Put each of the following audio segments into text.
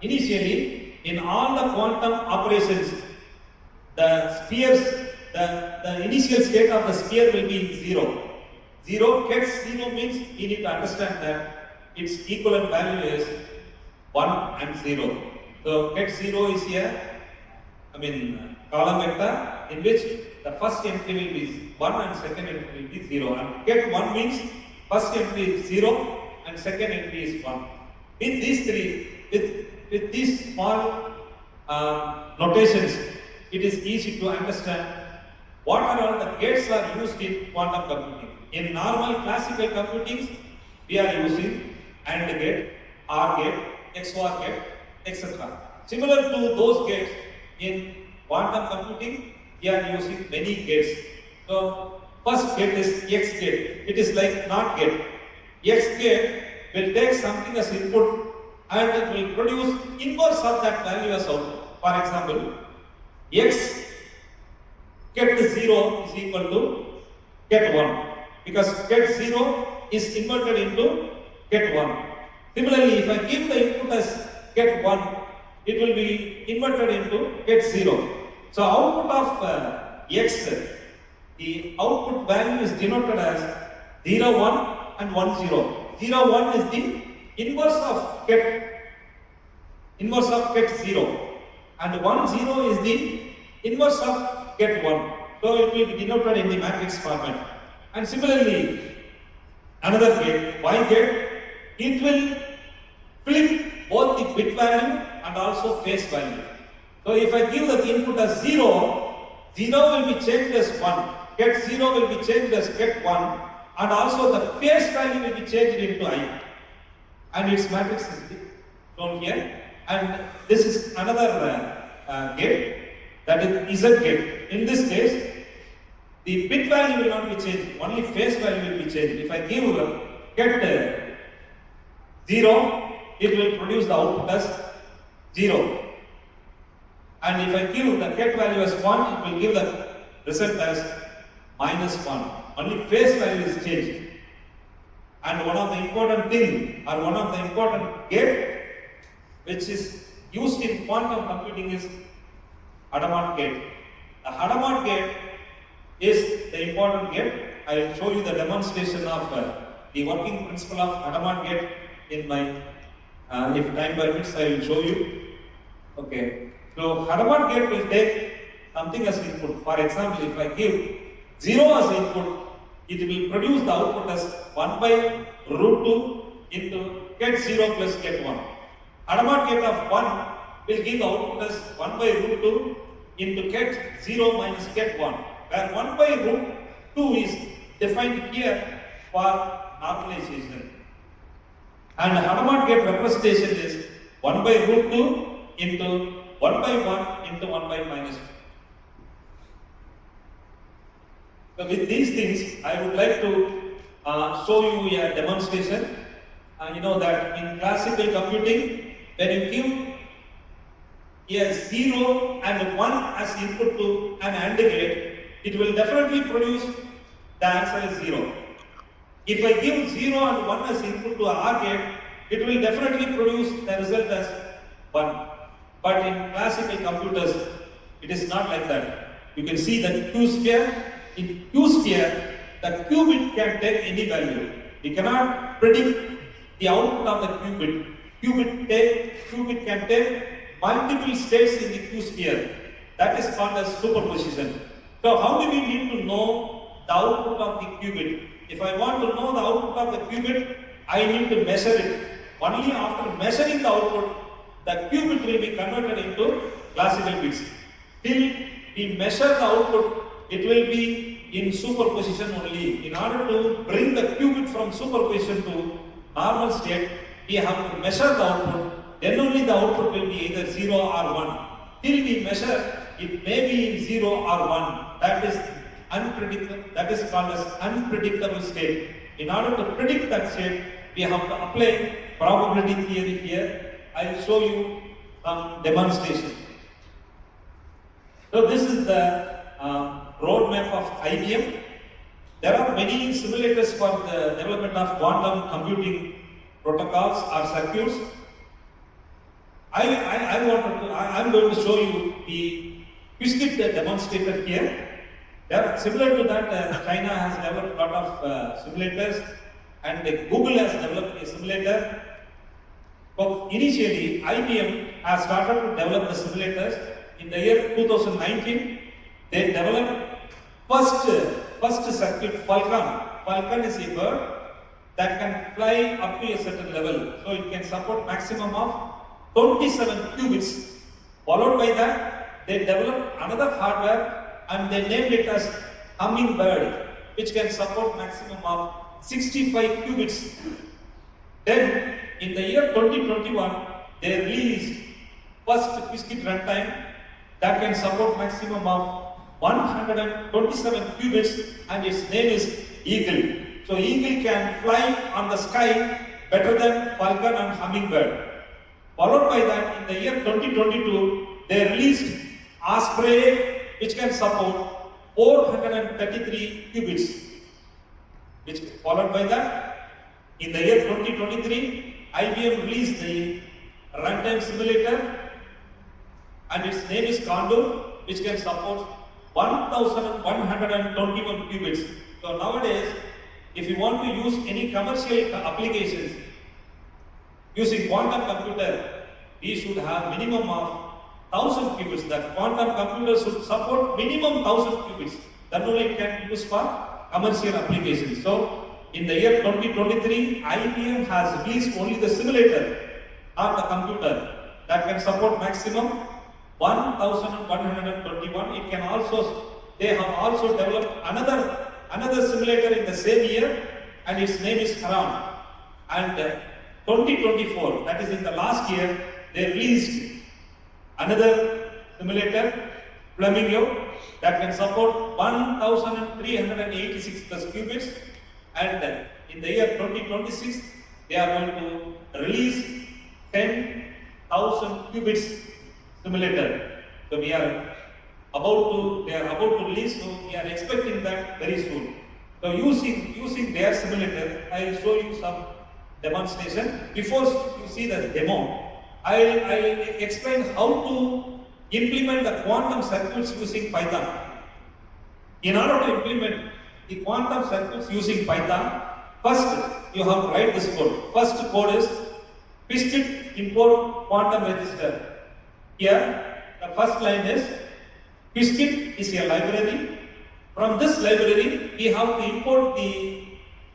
initially in all the quantum operations, the spheres, the initial state of the sphere will be 0. 0 gets 0 means you need to understand that its equivalent value is 1 and 0. So get 0 is here, column vector in which the first entry will be 1 and second entry will be 0. And get 1 means first entry is 0 and second entry is 1. With these three, with these small notations, it is easy to understand what are all the gates are used in quantum computing. In normal classical computing, we are using AND gate, OR gate, XOR gate, etc. Similar to those gates in quantum computing, we are using many gates. So first gate is X gate. It is like NOT gate. X gate will take something as input and it will produce inverse of that value as output. For example, X get 0 is equal to get 1, because get 0 is inverted into get 1. Similarly, if I give the input as get 1, it will be inverted into get 0. So output of X, the output value is denoted as 0, 1 and 1, 0. 0, 1 is the inverse of get 0, and 1, 0 is the inverse of get 1. So it will be denoted in the matrix format. And similarly, another gate, Y gate, it will flip both the bit value and also phase value. So if I give the input as 0, 0 will be changed as 1, get 0 will be changed as get 1, and also the phase value will be changed into I. And its matrix is shown here. And this is another gate, that is Z gate. In this case, the bit value will not be changed, only phase value will be changed. If I give get 0, it will produce the output as 0. And if I give the get value as 1, it will give the result as -1. Only phase value is changed. And one of the important thing, or one of the important gate which is used in quantum computing is Hadamard gate. The Hadamard gate is the important gate. I will show you the demonstration of the working principle of Hadamard gate in my, if time permits, I will show you. Okay. So Hadamard gate will take something as input. For example, if I give 0 as input, it will produce the output as 1 by root 2 into get 0 plus get 1. Hadamard gate of 1 will give the output as 1 by root 2 into get 0 minus get 1, where 1 by root 2 is defined here for normalization. And Hadamard gate representation is 1 by root 2 into 1 by 1 into 1 by minus 2. So with these things, I would like to show you a demonstration. You know that in classical computing, when you give a 0 and 1 as input to an AND gate, it will definitely produce the answer as 0. If I give 0 and 1 as input to an OR gate, it will definitely produce the result as 1. But in classical computers, it is not like that. You can see that Q sphere. In Q sphere, the qubit can take any value. We cannot predict the output of the qubit. Qubit can take multiple states in the Q sphere. That is called as superposition. So how do we need to know the output of the qubit? If I want to know the output of the qubit, I need to measure it. Only after measuring the output, the qubit will be converted into classical bits. Till we measure the output, it will be in superposition only. In order to bring the qubit from superposition to normal state, we have to measure the output. Then only the output will be either 0 or 1. Till we measure, it may be in 0 or 1. That is unpredictable. That is called as unpredictable state. In order to predict that state, we have to apply probability theory here. I will show you some demonstration. So this is the roadmap of IBM. There are many simulators for the development of quantum computing protocols or circuits. I'm going to show you the biscuit demonstrator here. Similar to that, China has developed a lot of simulators, and Google has developed a simulator. But initially, IBM has started to develop the simulators. In the year 2019, they developed first circuit Falcon. Falcon is a bird that can fly up to a certain level. So it can support maximum of 27 qubits. Followed by that, they developed another hardware and they named it as Hummingbird, which can support maximum of 65 qubits. Then, in the year 2021, they released first biscuit runtime that can support maximum of 127 qubits, and its name is Eagle. So Eagle can fly on the sky better than Falcon and Hummingbird. Followed by that, in the year 2022, they released Osprey, which can support 433 qubits. Followed by that, in the year 2023, IBM released the runtime simulator, and its name is Condor, which can support 1121 qubits. So nowadays, if you want to use any commercial applications using quantum computer, we should have minimum of 1000 qubits. That quantum computer should support minimum 1000 qubits. Then only it can be used for commercial applications. So in the year 2023, IBM has released only the simulator, not the computer, that can support maximum 1121. It can also, they have also developed another simulator in the same year, and its name is Haram. And 2024, that is in the last year, they released another simulator, Flamingo, that can support 1386 plus qubits. And in the year 2026, they are going to release 10,000 qubits simulator. So they are about to release, so we are expecting that very soon. So using their simulator, I will show you some demonstration. Before you see the demo, I'll explain how to implement the quantum circuits using Python. In order to implement the quantum circuits using Python, first you have to write this code. First code is biscuit import quantum register. Here, the first line is biscuit is a library. From this library, we have to import the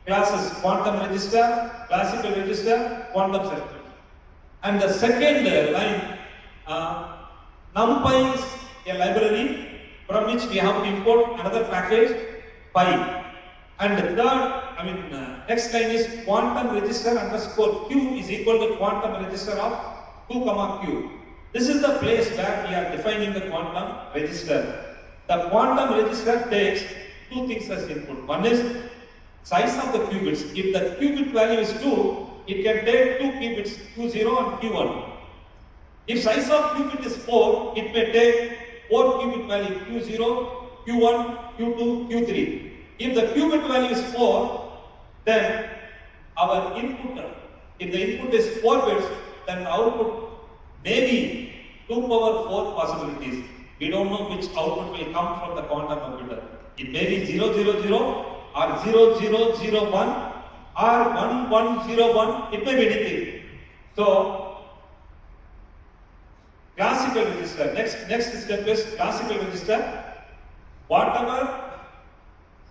classes quantum register, classical register, quantum circuit. And the second line, NumPy is a library from which we have to import another package, Pi. And the third, next line is quantum register underscore Q is equal to quantum register of 2, Q. This is the place where we are defining the quantum register. The quantum register takes two things as input. One is size of the qubits. If the qubit value is 2, it can take 2 qubits, Q0 and Q1. If size of qubit is 4, it may take 4 qubit value, Q0, Q1, Q2, Q3. If the qubit value is 4, then our input, if the input is 4 bits, then the output may be 2 power 4 possibilities. We don't know which output will come from the quantum computer. It may be 000 or 0001 or 1101. It may be anything. So, classical register. Next step is classical register. Whatever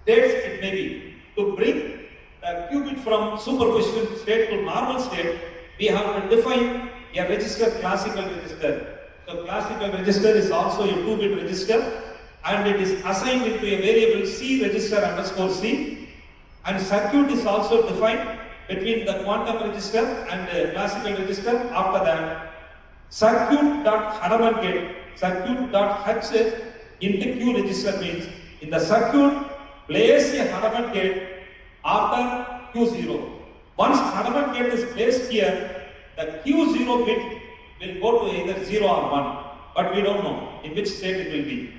states it may be, to bring the qubit from superposition state to normal state, we have to define a register, classical register. So classical register is also a 2-bit register, and it is assigned into a variable C register underscore C, and circuit is also defined between the quantum register and the classical register. After that, circuit.Hanuman gate, circuit.H into Q register means in the circuit place a Hanuman gate after Q0. Once Hanuman gate is placed here, the Q0 bit will go to either 0 or 1, but we don't know in which state it will be.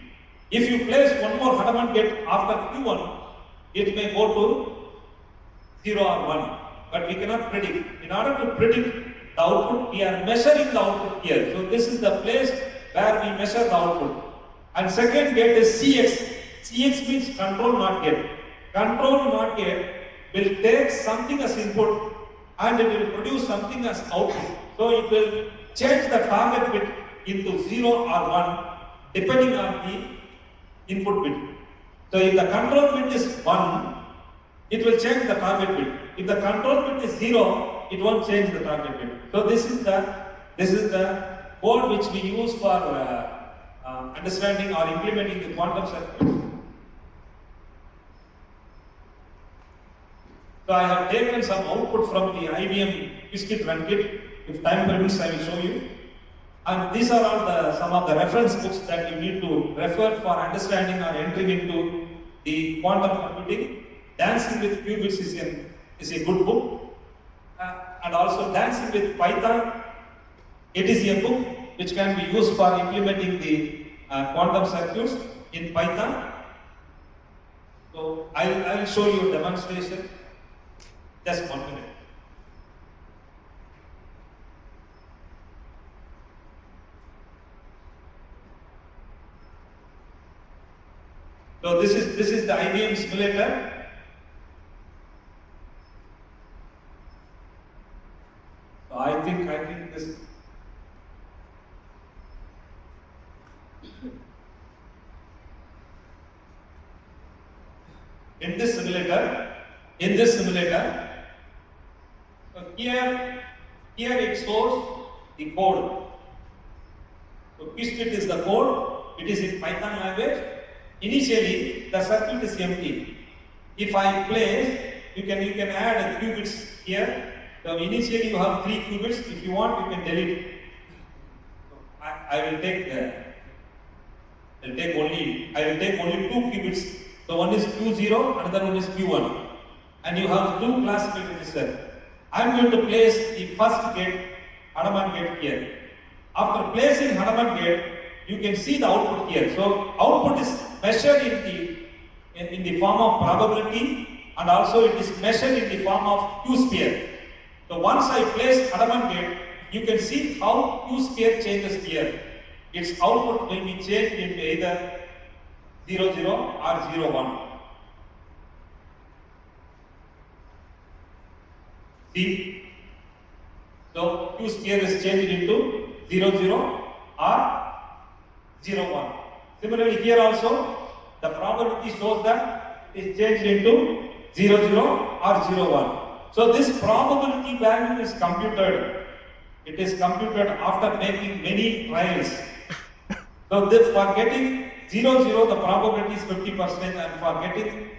If you place one more Hanuman gate after Q1, it may go to 0 or 1, but we cannot predict. In order to predict the output, we are measuring the output here. So this is the place where we measure the output. And second gate is CX. CX means control not gate. Control not gate will take something as input and it will produce something as output. So it will change the target bit into 0 or 1 depending on the input bit. So if the control bit is 1, it will change the target bit. If the control bit is 0, it won't change the target bit. So this is the code which we use for understanding or implementing the quantum circuit. So I have taken some output from the IBM Biscuit Run Kit. If time permits, I will show you. And these are all some of the reference books that you need to refer for understanding or entering into the quantum computing. Dancing with Qubits is a good book. And also Dancing with Python. It is a book which can be used for implementing the quantum circuits in Python. So I will show you a demonstration. Just 1 minute. So this is the IBM simulator. So I think this. In this simulator, so here it shows the code. So Biscuit is the code. It is in Python language. Initially, the circuit is empty. If I place, you can add qubits here. So initially you have 3 qubits. If you want, you can delete. So I will take only 2 qubits. So one is Q0, another one is Q1. And you have 2 classical registers. I am going to place the first gate, Hanuman gate here. After placing Hanuman gate, you can see the output here. So output is measured in the form of probability, and also it is measured in the form of Q sphere. So once I place Hanuman gate, you can see how Q sphere changes here. Its output will be changed into either 0, 0 or 0, 1. See? So Q sphere is changed into 0, 0 or 0, 1. Similarly here also, the probability shows that it is changed into 0, 0 or 0, 1. So this probability value is computed. It is computed after making many trials. So for getting 0, 0, the probability is 50%, and for getting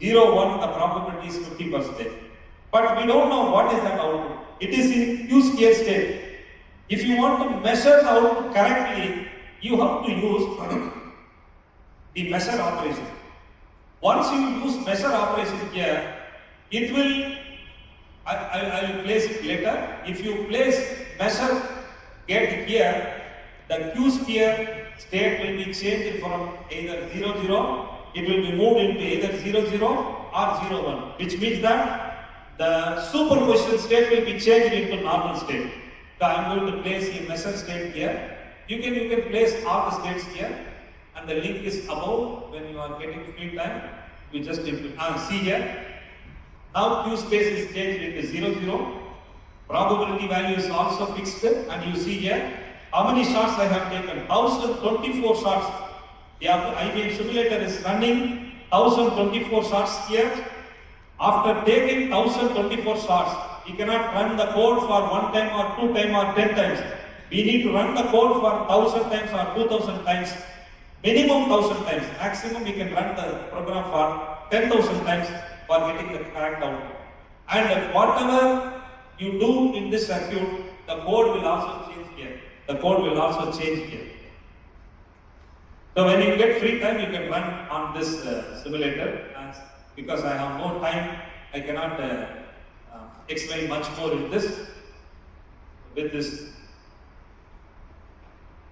0, 1, the probability is 50%. But we don't know what is that output. It is in Q square state. If you want to measure the output correctly, you have to use the measure operation. Once you use measure operation here, it will, I will place it later. If you place measure gate here, the Q sphere state will be changed from either 0, 0, it will be moved into either 0, 0 or 0, 1, which means that the superposition state will be changed into normal state. So I am going to place a measure state here. You can place all the states here, and the link is above. When you are getting free time, you just see here. Now Q space is changed into 0, 0. Probability value is also fixed, and you see here how many shots I have taken. 1024 shots. The IBM simulator is running 1024 shots here. After taking 1024 shots, you cannot run the code for 1 time or 2 times or 10 times. We need to run the code for 1000 times or 2000 times. Minimum 1000 times. Maximum we can run the program for 10,000 times for getting the correct output. And whatever you do in this circuit, the code will also change here. The code will also change here. So when you get free time, you can run on this simulator. Because I have no time, I cannot explain much more in this. With this,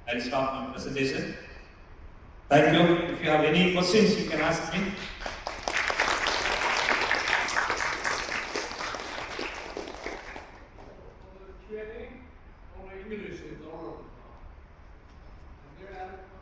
I'll stop my presentation. Thank you. If you have any questions, you can ask me. Q&A. there are